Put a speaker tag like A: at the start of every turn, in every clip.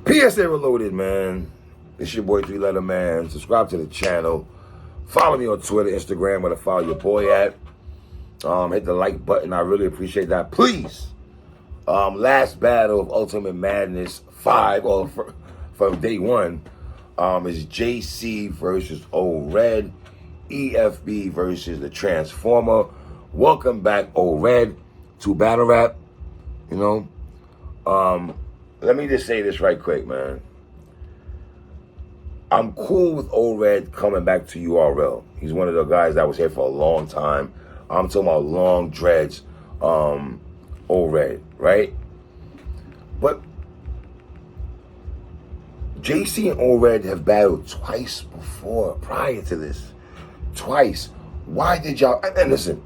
A: PSA Reloaded, man. It's your boy 3-Letter Man. Subscribe to the channel. Follow me on Twitter, Instagram, where to follow your boy at. Hit the like button. I really appreciate that. Please. Last battle of Ultimate Madness 5, or from day one, is JC versus Old Red. EFB versus the Transformer. Welcome back, Old Red, to Battle Rap. You know, let me just say this right quick, man. I'm cool with Old Red coming back to URL. He's one of the guys that was here for a long time. I'm talking about long dreads, Old Red, right? But JC and Old Red have battled twice before, prior to this. Twice. Why did y'all... And listen,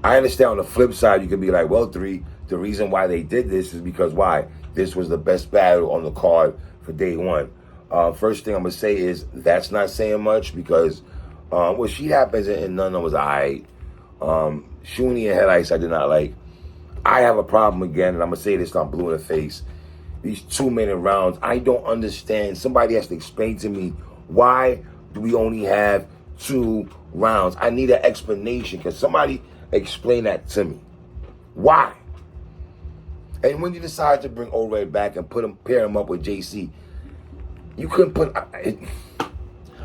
A: I understand on the flip side, you could be like, well, the reason why they did this is because why? This was the best battle on the card for day one. First thing I'm going to say is that's not saying much because, well, Sheet Happens and none of them was all right. Shuni and Headice I did not like. I have a problem again, and I'm going to say this, I'm blue in the face. These 2-minute rounds, I don't understand. Somebody has to explain to me, why do we only have 2 rounds? I need an explanation. Can somebody explain that to me? Why? And when you decide to bring Old Red back and pair him up with JC, you couldn't put it.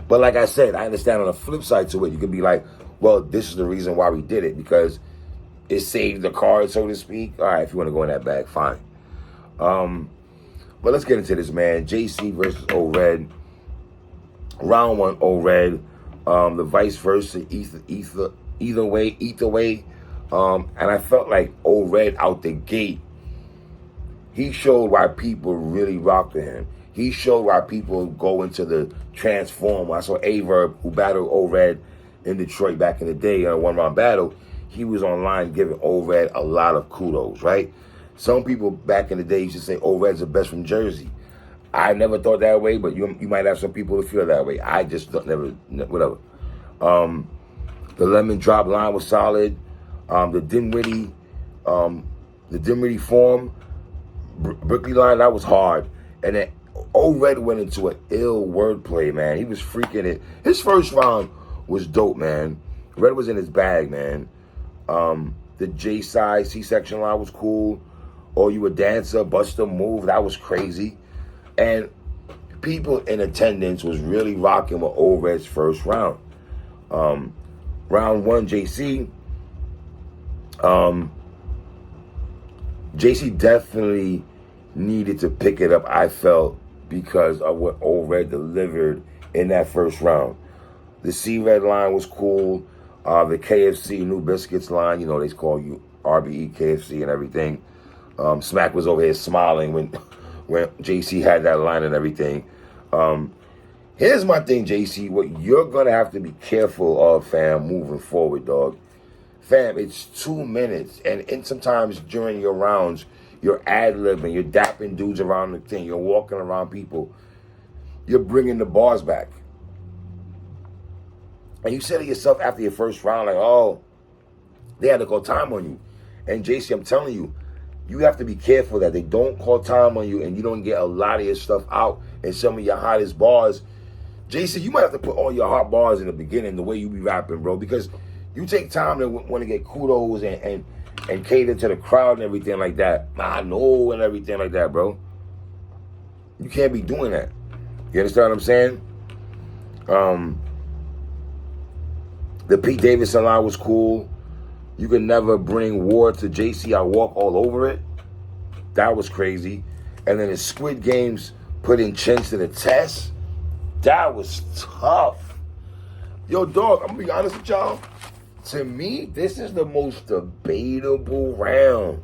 A: But like I said, I understand on the flip side to it, you could be like, well, this is the reason why we did it, because it saved the card, so to speak. All right, if you want to go in that bag, fine. But let's get into this, man. JC versus Old Red. Round 1, Old Red. The vice versa, either way. And I felt like Old Red out the gate, he showed why people really rock with him. He showed why people go into the Transform. I saw Averb, who battled Old Red in Detroit back in the day in a 1-round battle. He was online giving Old Red a lot of kudos, right? Some people back in the day used to say Old Red's the best from Jersey. I never thought that way, but you might have some people who feel that way. I just never, whatever. The Lemon Drop line was solid. The Dinwiddie form, Brickley line, that was hard. And then Old Red went into an ill wordplay, man. He was freaking it. His first round was dope, man. Red was in his bag, man. The J-side C-section line was cool. Or you a dancer, bust a move, that was crazy. And people in attendance was really rocking with Old Red's first round. Round 1, JC. JC definitely needed to pick it up, I felt, because of what Old Red delivered in that first round. The C-Red line was cool. The KFC New Biscuits line, you know, they call you RBE, KFC and everything. Smack was over here smiling when JC had that line and everything. Here's my thing, JC. What you're going to have to be careful of, fam, moving forward, dog. Fam, it's 2 minutes. And sometimes during your rounds, you're ad-libbing. You're dapping dudes around the thing. You're walking around people. You're bringing the bars back. And you said to yourself after your first round, like, oh, they had to call time on you. And JC, I'm telling you, you have to be careful that they don't call time on you and you don't get a lot of your stuff out and some of your hottest bars. JC, you might have to put all your hot bars in the beginning, the way you be rapping, bro, because you take time to want to get kudos and cater to the crowd and everything like that. I know, and everything like that, bro. You can't be doing that. You understand what I'm saying? The Pete Davidson line was cool. You could never bring war to JC. I walk all over it. That was crazy. And then the Squid Games putting Chins to the test. That was tough. Yo, dog, I'm going to be honest with y'all. To me, this is the most debatable round.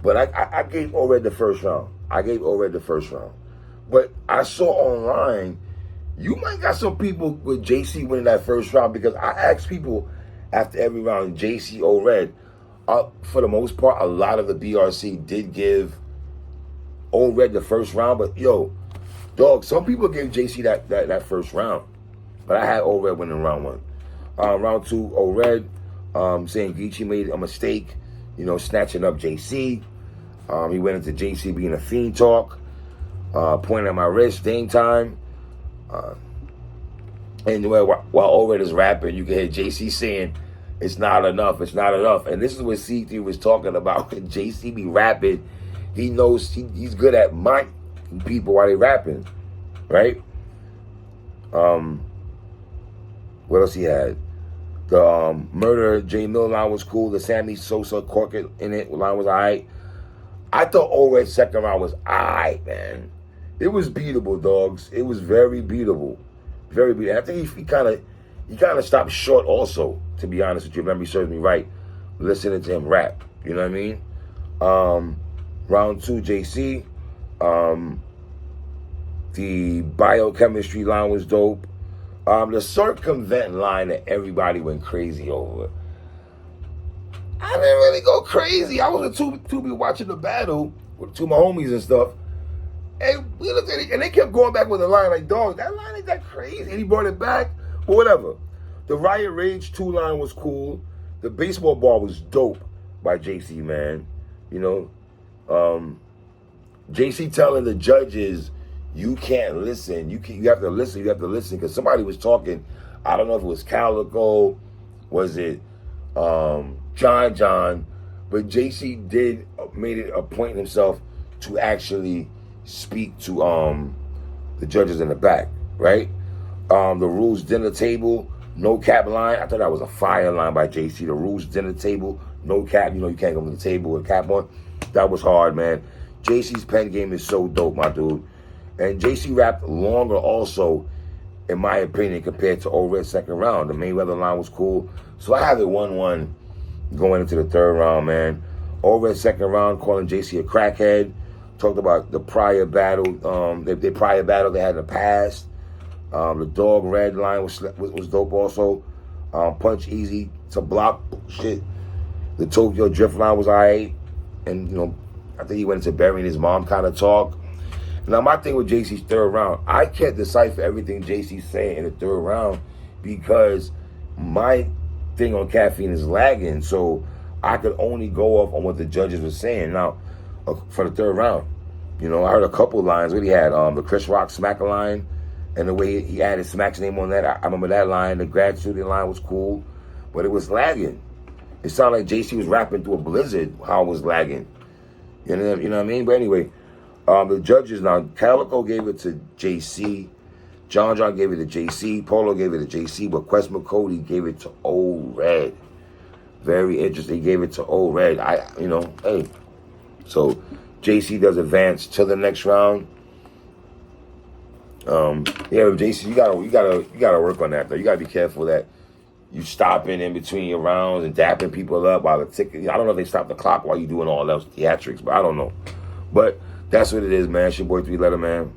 A: But I gave Old Red the first round. But I saw online, you might got some people with JC winning that first round, because I asked people after every round, JC, Old Red. For the most part, a lot of the BRC did give Old Red the first round. But, yo, dog, some people gave JC that first round. But I had Old Red winning round 1. Round 2, Old Red, saying Geechee made a mistake, you know, snatching up JC. He went into JC being a fiend talk. pointing at my wrist, Dame Time. And while O-Red is rapping, you can hear JC saying, it's not enough, it's not enough. And this is what C3 was talking about. When JC be rapping, he knows he's good at miming people while they rapping, right? What else he had? The Murder J Mill line was cool. The Sammy Sosa Corkett in it line was alright. I thought O-Red's second round was alright, man. It was beatable, dogs. It was very beatable. Very beatable. I think he kind of stopped short also, to be honest with you. Memory serves me right. Listening to him rap. You know what I mean? Round 2, JC. The biochemistry line was dope. The circumvent line that everybody went crazy over. I didn't really go crazy. I was two people watching the battle with two of my homies and stuff. And we looked at it, and they kept going back with the line like, dog, that line ain't that crazy. And he brought it back, but whatever. The Riot Rage 2 line was cool. The baseball ball was dope by JC, man. You know, JC telling the judges, you can't listen. You have to listen. You have to listen, because somebody was talking. I don't know if it was Calico, was it John, but JC made it a point himself to actually speak to the judges in the back, right? The Rules Dinner Table, no cap line. I thought that was a fire line by JC. The Rules Dinner Table, no cap. You know, you can't go to the table with a cap on. That was hard, man. JC's pen game is so dope, my dude. And JC rapped longer also, in my opinion, compared to O-Red's second round. The Mayweather line was cool. So I have it 1-1 going into the third round, man. O-Red's second round, calling JC a crackhead. Talked about the prior battle, the prior battle they had in the past. The Dog Red line was dope also. Punch Easy to block shit. The Tokyo Drift line was alright. And, you know, I think he went into burying his mom kind of talk. Now, my thing with JC's third round, I can't decipher everything JC's saying in the third round because my thing on caffeine is lagging. So I could only go off on what the judges were saying. Now, for the third round, you know, I heard a couple lines. What he had, the Chris Rock smack line, and the way he added Smack's name on that. I remember that line. The grad student line was cool, but it was lagging. It sounded like JC was rapping through a blizzard, how it was lagging. You know what I mean? But anyway, the judges now, Calico gave it to JC, John gave it to JC, Polo gave it to JC, but Quest McCody gave it to O-Red. Very interesting. He gave it to O-Red. Hey. So JC does advance to the next round. JC, you gotta work on that though. You gotta be careful that you stopping in between your rounds and dapping people up while the ticket. I don't know if they stop the clock while you doing all those theatrics, but I don't know. But that's what it is, man. It's your boy 3 Letter Man.